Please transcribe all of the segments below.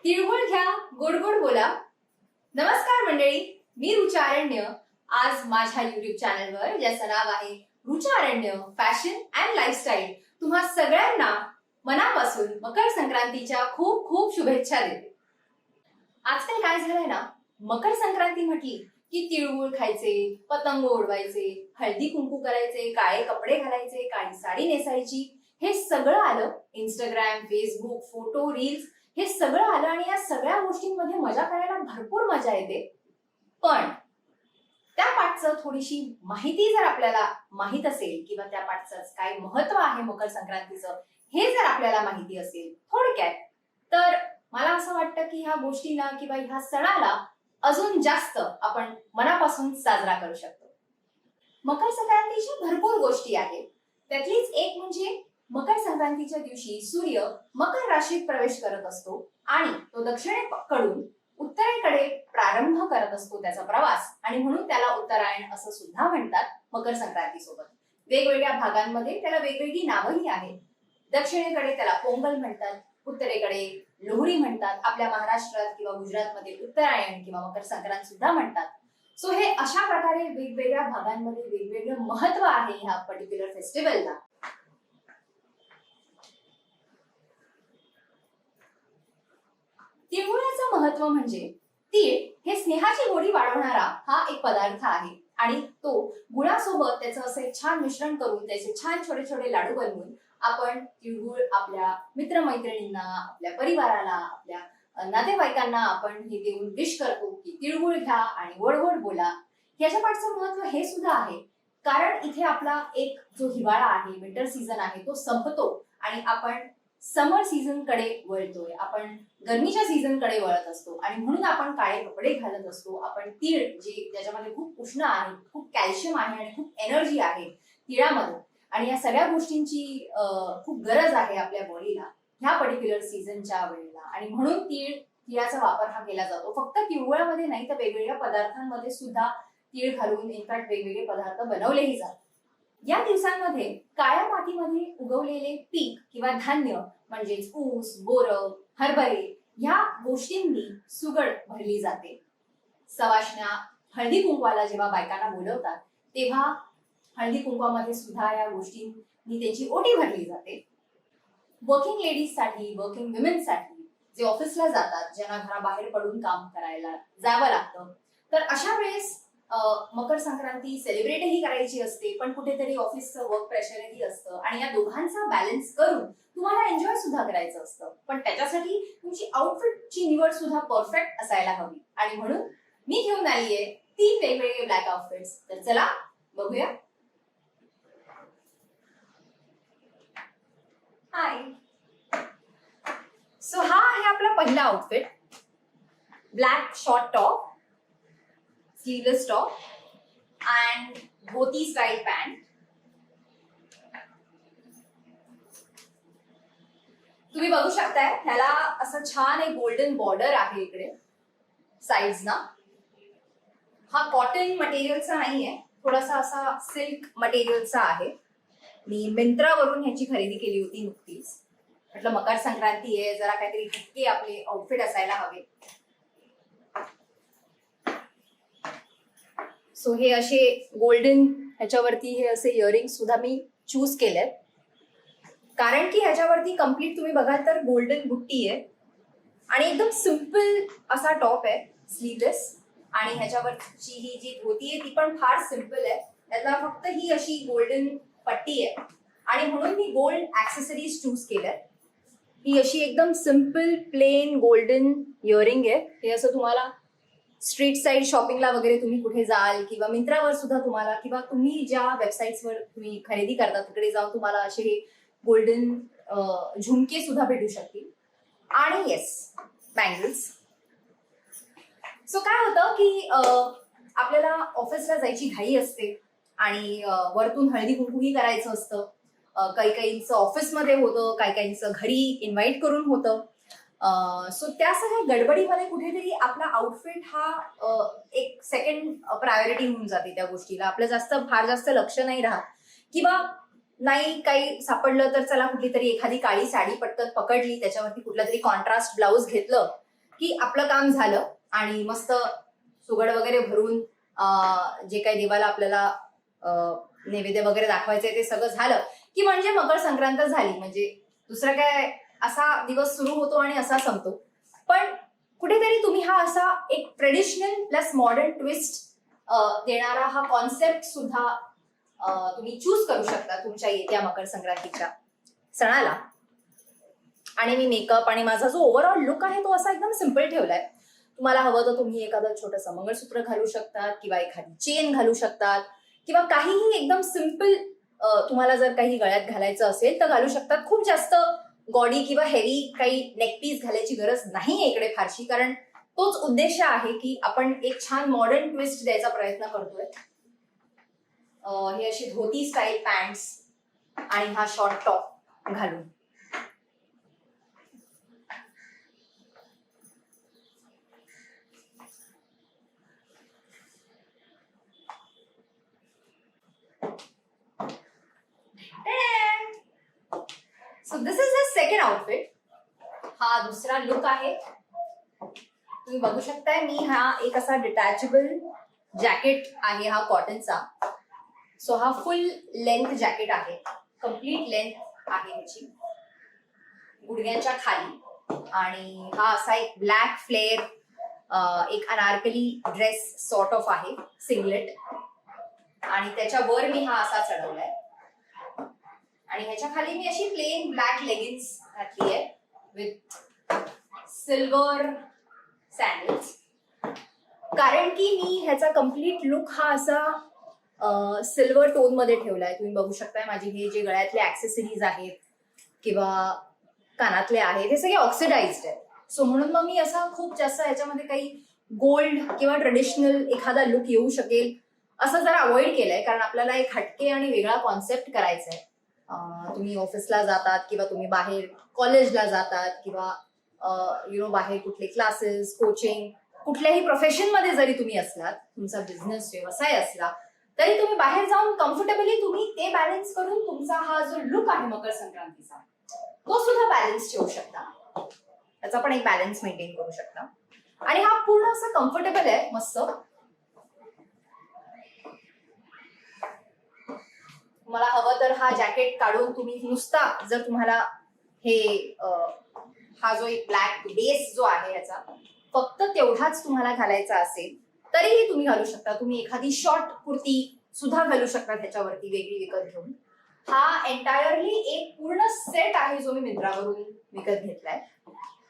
तिळगुळ घ्या, गोड गोड बोला. नमस्कार मंडळी, मी रुचा अरण्य. आज माझ्या युट्यूब चॅनलवर ज्याचं नाव आहे रुचा अरण्य फॅशन अँड लाईफस्टाईल, तुम्हा सगळ्यांना मनापासून मकर संक्रांतीच्या खूप खूप शुभेच्छा देते. आजकाल काय झालंय ना, मकर संक्रांती म्हटली की तिळगुळ खायचे, पतंग उडवायचे, हळदी कुंकू करायचे, काळे कपडे घालायचे, काळी साडी नेसायची, हे सगळं आलं. इंस्टाग्राम, फेसबुक, फोटो, रील्स हे सगळं आलं आणि या सगळ्या गोष्टींमध्ये मजा करायला भरपूर मजा येते. पण त्या पाठचं थोडीशी माहिती जर आपल्याला माहित असेल किंवा त्या पाठचं काय महत्व आहे मकर संक्रांतीचं हे जर आपल्याला माहिती असेल थोडक्यात, तर मला असं वाटतं की ह्या गोष्टीला किंवा ह्या सणाला अजून जास्त आपण मनापासून साजरा करू शकतो. मकर संक्रांतीच्या भरपूर गोष्टी आहेत. त्यातलीच एक म्हणजे मकर संक्रांतीच्या दिवशी सूर्य मकर राशीत प्रवेश करत असतो आणि तो दक्षिणेकडून उत्तरेकडे प्रारंभ करत असतो त्याचा प्रवास, आणि म्हणून त्याला उत्तरायण असं सुद्धा म्हणतात. मकर संक्रांती सोबत वेगवेगळ्या भागांमध्ये त्याला वेगवेगळी नावंही आहेत. दक्षिणेकडे त्याला पोंगल म्हणतात, उत्तरेकडे लोहरी म्हणतात, आपल्या महाराष्ट्रात किंवा गुजरातमध्ये उत्तरायण किंवा मकर संक्रांत सुद्धा म्हणतात. सो हे अशा प्रकारे वेगवेगळ्या भागांमध्ये वेगवेगळं महत्व आहे ह्या पर्टिक्युलर फेस्टिवलला. तिळगुळाचं महत्व म्हणजे तीळ हे स्नेहाची गोडी वाढवणारा हा एक पदार्थ आहे आणि तो गुळासोबत त्याचं असं एक छान मिश्रण करून त्याचे छान छोटे छोटे लाडू बनवून आपण तिळगुळ आपल्या मित्रमैत्रिणींना, आपल्या परिवाराला, आपल्या नातेवाईकांना आपण हे देऊन विश करतो की तिळगुळ घ्या आणि गोड गोड बोला. याच्या पाठचं महत्व हे सुद्धा आहे कारण इथे आपला एक जो हिवाळा आहे, विंटर सीझन आहे, तो संपतो आणि आपण समर सीझन कडे वळतोय, आपण गरमीच्या सीझन कडे वळत असतो आणि म्हणून आपण काळे कपडे घालत असतो. आपण तीळ जे ज्याच्यामध्ये खूप उष्ण आहे, खूप कॅल्शियम आहे आणि खूप एनर्जी आहे तिळामध्ये, आणि या सगळ्या गोष्टींची खूप गरज आहे आपल्या बॉडीला ह्या पर्टिक्युलर सीझनच्या वेळेला, आणि म्हणून तिळाचा वापर हा केला जातो. फक्त तिळगुळामध्ये नाही तर वेगवेगळ्या पदार्थांमध्ये सुद्धा तीळ घालून इनफॅक्ट वेगवेगळे पदार्थ बनवलेही जातात. या दिवसांमध्ये काळ्या मातीमध्ये उगवलेले पीक किंवा धान्य म्हणजेच ऊस, बोरं, हरभरे ह्या गोष्टींनी सुगड भरली जाते. सवाष्ण्या हळदी कुंकवाला जेव्हा बायकांना बोलवतात तेव्हा हळदी कुंकवामध्ये सुद्धा या गोष्टींनी त्यांची ओटी भरली जाते. वर्किंग लेडीज साठी, वर्किंग विमेन साठी, जे ऑफिसला जातात, ज्यांना घराबाहेर पडून काम करायला जावं लागतं, तर अशा वेळेस मकर संक्रांती सेलिब्रेटही करायची असते, पण कुठेतरी ऑफिसचं वर्क प्रेशरही असतं आणि या दोघांचा बॅलन्स करून तुम्हाला एन्जॉय सुद्धा करायचं असतं. पण त्याच्यासाठी तुमची आउटफिटची निवड सुद्धा परफेक्ट असायला हवी, आणि म्हणून मी घेऊन आली आहे 3 वेगवेगळे ब्लॅक आउटफिट्स. तर चला बघूया. हाय, सो हा आहे आपला पहिला outfit. Black short top, sleeveless top and dhoti style pant. तुम्ही बघू शकताय ह्याला असं छान एक गोल्डन बॉर्डर आहे इकडे साइड्सना. हा कॉटन मटेरियलचा नाहीये, थोडासा असा सिल्क मटेरियलचा आहे. मी मिंत्रावरून ह्याची खरेदी केली होती नुकतीच. म्हटलं मकर संक्रांती आहे, जरा काहीतरी हटके आपले आउटफिट असायला हवे. सो हे असे गोल्डन ह्याच्यावरती हे असे इयरिंग सुद्धा मी चूज केलेत कारण की ह्याच्यावरती कम्प्लीट तुम्ही बघाल तर गोल्डन बुट्टी आहे आणि एकदम सिंपल असा टॉप आहे, स्लीवलेस, आणि ह्याच्यावरची ही जी धोती आहे ती पण फार सिंपल आहे. त्याला फक्त ही अशी गोल्डन पट्टी आहे आणि म्हणून मी गोल्ड ऍक्सेसरीज चूज केल्यात. ही अशी एकदम सिंपल प्लेन गोल्डन इयरिंग आहे. हे असं तुम्हाला स्ट्रीट साईड शॉपिंगला वगैरे तुम्ही कुठे जाल किंवा मिंत्रावर सुद्धा तुम्हाला, किंवा तुम्ही ज्या वेबसाईट्सवर तुम्ही खरेदी करता तिकडे जाऊन तुम्हाला असे गोल्डन झुमके सुद्धा भेटू शकतील. आणि येस, बँगल्स. सो काय होतं की आपल्याला ऑफिसला जायची घाई असते आणि वरतून हळदी कुंकूही करायचं असतं. काही काहींचं ऑफिसमध्ये होतं, काही काहींचं घरी इन्व्हाइट करून होतं. सो त्या सगळ्या गडबडीमध्ये कुठेतरी आपला आउटफिट हा एक सेकंड प्रायोरिटी होऊन जाते त्या गोष्टीला. आपलं फार जास्त लक्ष नाही राहत, किंवा नाही काही सापडलं तर चला कुठली तरी एखादी काळी साडी पटकन पकडली, त्याच्यावरती कुठला तरी कॉन्ट्रास्ट ब्लाउज घेतलं की आपलं काम झालं आणि मस्त सुगड वगैरे भरून जे काही देवाला आपल्याला नैवेद्य वगैरे दाखवायचंय ते सगळं झालं की म्हणजे मकर संक्रांत झाली. म्हणजे दुसरा काय असा दिवस सुरू होतो आणि असा संपतो. पण कुठेतरी तुम्ही हा असा एक ट्रेडिशनल प्लस मॉडर्न ट्विस्ट देणारा हा कॉन्सेप्ट सुद्धा तुम्ही चूज करू शकता तुमच्या येत्या मकर संक्रांतीच्या सणाला. आणि मी मेकअप आणि माझा जो ओव्हरऑल लुक आहे तो असा एकदम सिम्पल ठेवलाय. तुम्हाला हवं तर तुम्ही एखादं छोटंसं मंगळसूत्र घालू शकतात किंवा एखादी चेन घालू शकतात किंवा काहीही एकदम सिम्पल तुम्हाला जर काही गळ्यात घालायचं असेल तर घालू शकतात. खूप जास्त गॉडी किंवा हेवी काही नेकपीस घालायची गरज नाहीये इकडे फारशी, कारण तोच उद्देश आहे की आपण एक छान मॉडर्न ट्विस्ट द्यायचा प्रयत्न करतोय. हे अशी धोती स्टाईल पॅन्ट्स आणि हा शॉर्ट टॉप घालून. So this is the second outfit. हा दुसरा लुक आहे. तुम्ही बघू शकताय मी हा एक असा डिटॅचेबल जॅकेट आहे हा कॉटनचा. सो हा फुल लेंथ जॅकेट आहे, कम्प्लीट लेंथ आहे ह्याची गुडघ्यांच्या खाली. आणि हा असा एक ब्लॅक फ्लेअर एक अनारकली ड्रेस सॉर्ट ऑफ आहे, सिंगलेट. आणि त्याच्यावर मी हा असा चढवलाय आणि ह्याच्या खाली मी अशी प्लेन ब्लॅक लेगिन्स घातली आहे विथ सिल्वर सॅन्डल्स. कारण की मी ह्याचा कम्प्लीट लुक हा असा सिल्वर टोन मध्ये ठेवलाय. तुम्ही बघू शकताय माझी हे जे गळ्यातले ऍक्सेसरीज आहेत किंवा कानातले आहेत हे सगळे ऑक्सिडाइज्ड आहेत. सो म्हणून मग मी असा खूप जास्त ह्याच्यामध्ये काही गोल्ड किंवा ट्रेडिशनल एखादा लुक येऊ शकेल असं जरा अवॉइड केलंय, कारण आपल्याला एक हटके आणि वेगळा कॉन्सेप्ट करायचा आहे. तुम्ही ऑफिसला जातात किंवा तुम्ही बाहेर कॉलेजला जातात किंवा बाहेर कुठले क्लासेस, कोचिंग, कुठल्याही प्रोफेशन मध्ये जरी तुम्ही असलात, तुमचा बिझनेस व्यवसाय असला तरी तुम्ही बाहेर जाऊन कम्फर्टेबली तुम्ही ते बॅलन्स करून तुमचा हा जो लुक आहे मकर संक्रांतीचा तो सुद्धा बॅलन्स ठेवू शकता. त्याचा पण एक बॅलन्स मेंटेन करू शकता. आणि हा पूर्ण असा कम्फर्टेबल आहे मस्त. तुम्हाला हवं तर हा जॅकेट काढून तुम्ही नुसता जर तुम्हाला हे हा जो एक ब्लॅक बेस जो आहे याचा फक्त तेवढाच तुम्हाला घालायचा असेल तरीही तुम्ही घालू शकता. तुम्ही एखादी शॉर्ट कुर्ती सुद्धा घालू शकता त्याच्यावरती वेगळी विकत घेऊन. हा एंटायरली एक पूर्ण सेट आहे जो मी मिंत्रावरून विकत घेतलाय.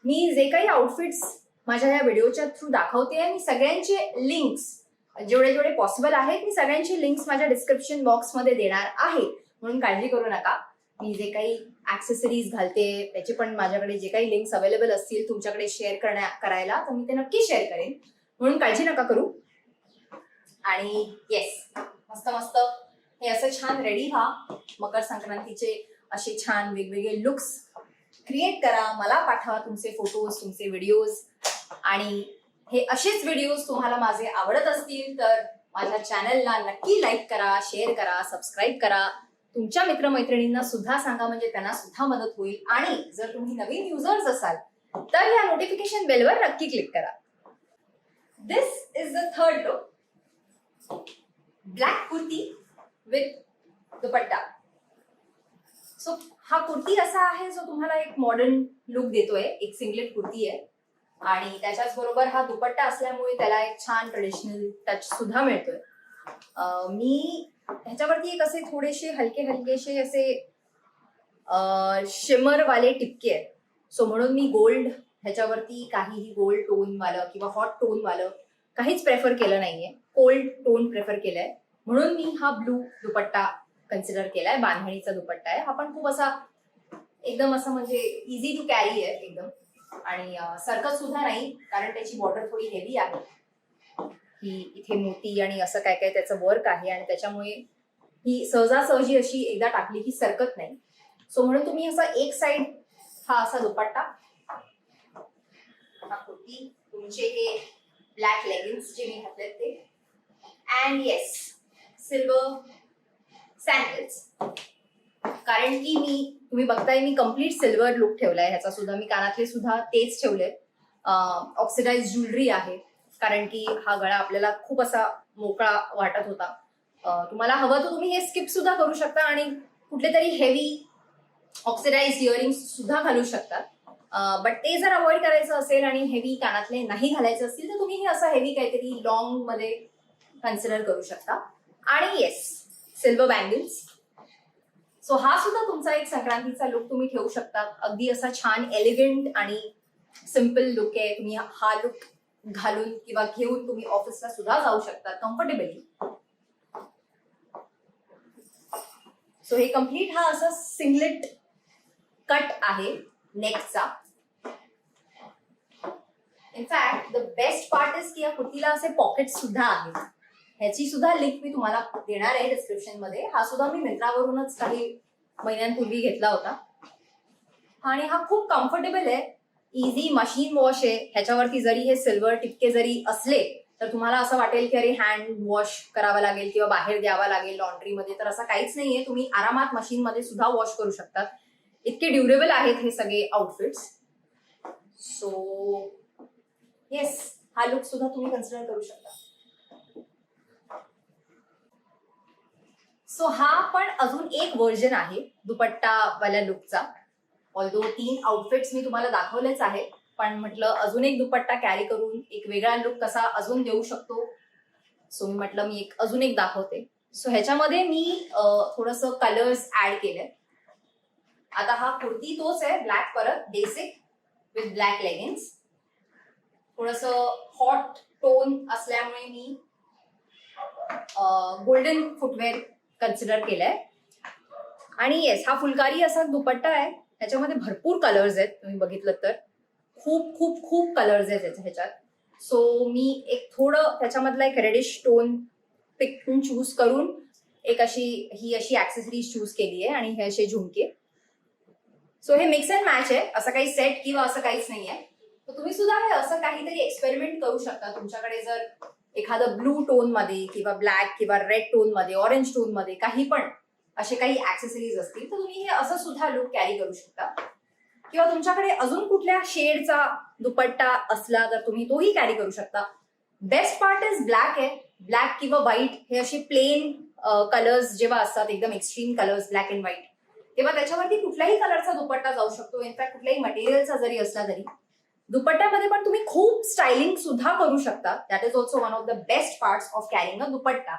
मी जे काही आउटफिट्स माझ्या या व्हिडिओच्या थ्रू दाखवते मी सगळ्यांचे लिंक्स जेवढे जेवढे पॉसिबल आहेत मी सगळ्यांची लिंक्स माझ्या डिस्क्रिप्शन बॉक्समध्ये देणार आहे, म्हणून काळजी करू नका. मी जे काही ऍक्सेसरीज घालते त्याचे पण माझ्याकडे जे काही लिंक्स अवेलेबल असतील तुमच्याकडे शेअर करायला तर मी ते नक्की शेअर करेन, म्हणून काळजी नका करू. आणि येस, मस्त मस्त हे असं छान रेडी व्हा. मकर संक्रांतीचे असे छान वेगवेगळे लुक्स क्रिएट करा, मला पाठवा तुमचे फोटोज, तुमचे व्हिडिओज. आणि हे असेच व्हिडिओज तुम्हाला माझे आवडत असतील तर माझ्या चॅनलला नक्की लाईक करा, शेअर करा, सबस्क्राईब करा. तुमच्या मित्रमैत्रिणींना सुद्धा सांगा, म्हणजे त्यांना सुद्धा मदत होईल. आणि जर तुम्ही नवीन युजर्स असाल तर या नोटिफिकेशन बेलवर नक्की क्लिक करा. This is the third look. Black kurti with dupatta. So हा कुर्ती असा आहे जो तुम्हाला एक मॉडर्न लुक देतोय. एक सिंगलेट कुर्ती आहे आणि त्याच्याच बरोबर हा दुपट्टा असल्यामुळे त्याला एक छान ट्रेडिशनल टच सुद्धा मिळतोय. मी ह्याच्यावरती एक असे थोडेसे हलके हलकेसे असे शिमर वाले टिपके आहेत. सो म्हणून मी गोल्ड ह्याच्यावरती काहीही गोल्ड टोन वालं किंवा हॉट टोन वालं काहीच प्रेफर केलं नाहीये. कोल्ड टोन प्रेफर केलंय, म्हणून मी हा ब्लू दुपट्टा कन्सिडर केलाय. बांधणीचा दुपट्टा आहे हा, पण खूप असा एकदम असं म्हणजे इझी टू कॅरी आहे एकदम. आणि सरकत सुद्धा नाही, कारण त्याची बॉर्डर थोडी हेवी आहे. ही इथे मोती आणि असं काय काय त्याचं वर्क आहे आणि त्याच्यामुळे ही सहजासहजी अशी एकदा टाकली की सरकत नाही. सो म्हणून तुम्ही असा एक साइड हा असा दुपट्टा, हा कुर्ती, तुमचे हे ब्लॅक लेगिन्स जे मी घातलेत ते, अँड येस सिल्वर सँडल्स. कारण की तुम्ही बघताय मी कम्प्लीट सिल्वर लुक ठेवलाय. ह्याचा सुद्धा मी कानातले सुद्धा तेच ठेवलेत. ऑक्सिडाइज ज्वेलरी आहे, कारण की हा गळा आपल्याला खूप असा मोकळा वाटत होता. तुम्हाला हवं तर तुम्ही हे स्किप सुद्धा करू शकता आणि कुठले तरी हेवी ऑक्सिडाइज इयरिंग्स सुद्धा घालू शकतात. बट ते जर अवॉइड करायचं असेल आणि हेवी कानातले नाही घालायचे असतील तर तुम्ही हे असं हेवी काहीतरी लॉंग मध्ये कन्सिडर करू शकता. आणि येस, सिल्वर बँगल्स. सो हा सुद्धा तुमचा एक संक्रांतीचा लुक तुम्ही ठेवू शकता. अगदी असा छान एलिगंट आणि सिम्पल लुक आहे. तुम्ही हा लुक घालून किंवा घेऊन तुम्ही ऑफिसला सुद्धा जाऊ शकता कम्फर्टेबली. सो हे कम्प्लीट हा असा सिंगलेट कट आहे नेकचा. In fact the best part is की या कुर्तीला असे पॉकेट सुद्धा आहेत. ह्याची सुद्धा लिंक मी तुम्हाला देणार आहे डिस्क्रिप्शन मध्ये. हा सुद्धा मी मिंत्रावरूनच काही महिन्यांपूर्वी घेतला होता आणि हा खूप कम्फर्टेबल आहे. इझी मशीन वॉश आहे. ह्याच्यावरती जरी हे सिल्वर टिपके जरी असले तर तुम्हाला असं वाटेल की अरे हँड वॉश करावा लागेल किंवा बाहेर द्यावा लागेल लॉन्ड्रीमध्ये, तर असं काहीच नाहीये. तुम्ही आरामात मशीन मध्ये सुद्धा वॉश करू शकतात. इतके ड्युरेबल आहेत हे सगळे आउटफिट्स. सो येस, हा लुक सुद्धा तुम्ही कन्सिडर करू शकता. सो हा पण अजून एक व्हर्जन आहे दुपट्टावाल्या लुकचा. ऑल्दो 3 आउटफिट्स मी तुम्हाला दाखवलेच आहे, पण म्हटलं अजून एक दुपट्टा कॅरी करून एक वेगळा लुक कसा अजून देऊ शकतो. सो मी म्हटलं मी अजून एक दाखवते. सो ह्याच्यामध्ये मी थोडंसं कलर्स ऍड केले. आता हा कुर्ती तोच आहे, ब्लॅक परत बेसिक विथ ब्लॅक लेगिन्स. थोडंसं हॉट टोन असल्यामुळे मी गोल्डन फुटवेअर कन्सिडर केलंय. आणि येस, हा फुलकारी असा दुपट्टा आहे. ह्याच्यामध्ये भरपूर कलर्स आहेत. तुम्ही बघितलं तर खूप खूप खूप कलर्स आहेत ह्याच्यात. सो मी एक थोडं त्याच्यामधला एक रेडिश टोन पिक चूज करून एक ही अशी ऍक्सेसरीज चूज केली आहे आणि हे असे झुमके. सो हे मिक्स अँड मॅच आहे, असं काही सेट किंवा असं काहीच नाही आहे. तर तुम्ही सुद्धा हे असं काहीतरी एक्सपेरिमेंट करू शकता. तुमच्याकडे जर एखादं ब्लू टोन मध्ये किंवा ब्लॅक किंवा रेड टोन मध्ये, ऑरेंज टोन मध्ये काही पण असे काही ऍक्सेसरीज असतील तर तुम्ही हे असं सुद्धा लुक कॅरी करू शकता. किंवा तुमच्याकडे अजून कुठल्या शेडचा दुपट्टा असला तर तुम्ही तोही कॅरी करू शकता. बेस्ट पार्ट इज ब्लॅक आहे. ब्लॅक किंवा व्हाईट हे असे प्लेन कलर्स जेव्हा असतात, एकदम extreme colours black and white, तेव्हा त्याच्यावरती कुठल्याही कलरचा दुपट्टा जाऊ शकतो. इनफॅक्ट कुठल्याही मटेरियलचा जरी असला तरी दुपट्ट्यामध्ये पण तुम्ही खूप स्टायलिंग सुद्धा करू शकता. That is also one of the best parts of carrying a dupatta.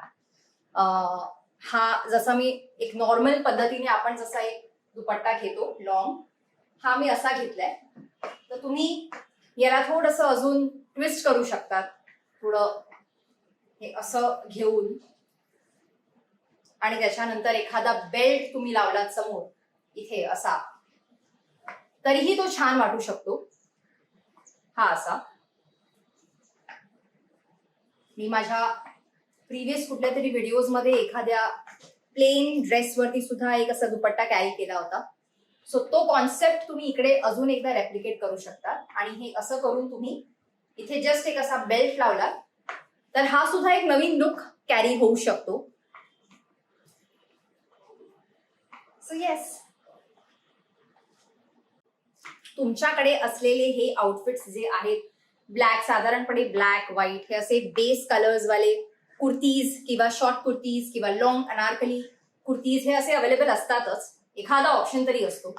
हा जसा मी एक नॉर्मल पद्धतीने आपण जसा एक दुपट्टा घेतो लॉंग, हा मी असा घेतलाय. तर तुम्ही याला थोडंसं अजून ट्विस्ट करू शकतात. थोडं हे असं घेऊन आणि त्याच्यानंतर एखादा बेल्ट तुम्ही लावलात समोर इथे असा, तरीही तो छान वाटू शकतो. हा असा मी माझ्या प्रिव्हियस कुठल्या तरी व्हिडिओज मध्ये एखाद्या प्लेन ड्रेसवरती सुद्धा एक असा दुपट्टा कॅरी केला होता. सो तो कॉन्सेप्ट तुम्ही इकडे अजून एकदा रेप्लिकेट करू शकता. आणि हे असं करून तुम्ही इथे जस्ट एक असा बेल्ट लावला तर हा सुद्धा एक नवीन लुक कॅरी होऊ शकतो. सो येस, तुमच्याकडे असलेले हे आउटफिट्स जे आहेत ब्लॅक, साधारणपणे ब्लॅक व्हाईट हे असे बेस कलर्स वाले कुर्तीज किंवा शॉर्ट कुर्तीज किंवा लॉंग अनारकली कुर्तीज हे असे अवेलेबल असतातच. एखादा ऑप्शन तरी असतो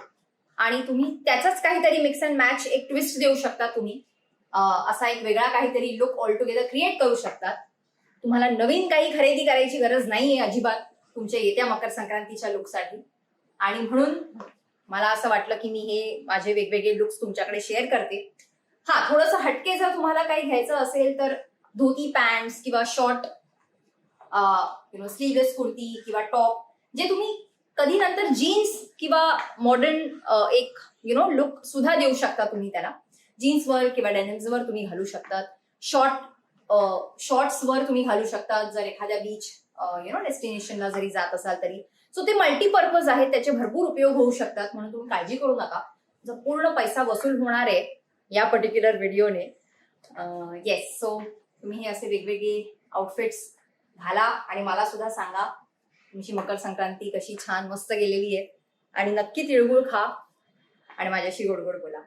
आणि तुम्ही त्याचाच काहीतरी मिक्स अँड मॅच एक ट्विस्ट देऊ शकता. तुम्ही असा एक वेगळा काहीतरी लुक ऑल टुगेदर क्रिएट करू शकतात. तुम्हाला नवीन काही खरेदी करायची गरज नाहीये अजिबात तुमच्या येत्या मकर संक्रांतीच्या लुकसाठी. आणि म्हणून मला असं वाटलं की मी हे माझे वेगवेगळे लुक्स तुमच्याकडे शेअर करते. हा, थोडंसं हटके जर तुम्हाला काही घ्यायचं असेल तर धोती पॅन्ट्स किंवा शॉर्ट स्लीवलेस कुर्ती किंवा टॉप, जे तुम्ही कधी नंतर जीन्स किंवा मॉडर्न एक लुक सुद्धा देऊ शकता. तुम्ही त्याला जीन्सवर किंवा डेनिम्सवर तुम्ही घालू शकतात. शॉर्ट्सवर तुम्ही घालू शकतात जर एखाद्या बीच डेस्टिनेशनला जरी जात असाल तरी. सो ते मल्टीपर्पज आहेत, त्याचे भरपूर उपयोग होऊ शकतात. म्हणून तुम्ही काळजी करू नका. जर पूर्ण पैसा वसूल होणार आहे या पर्टिक्युलर व्हिडिओने. येस, सो तुम्ही हे असे वेगवेगळे आउटफिट्स घाला आणि मला सुद्धा सांगा तुमची मकर संक्रांती कशी छान मस्त गेलेली आहे. आणि नक्की तिळगुळ खा आणि माझ्याशी गोड गोड बोला.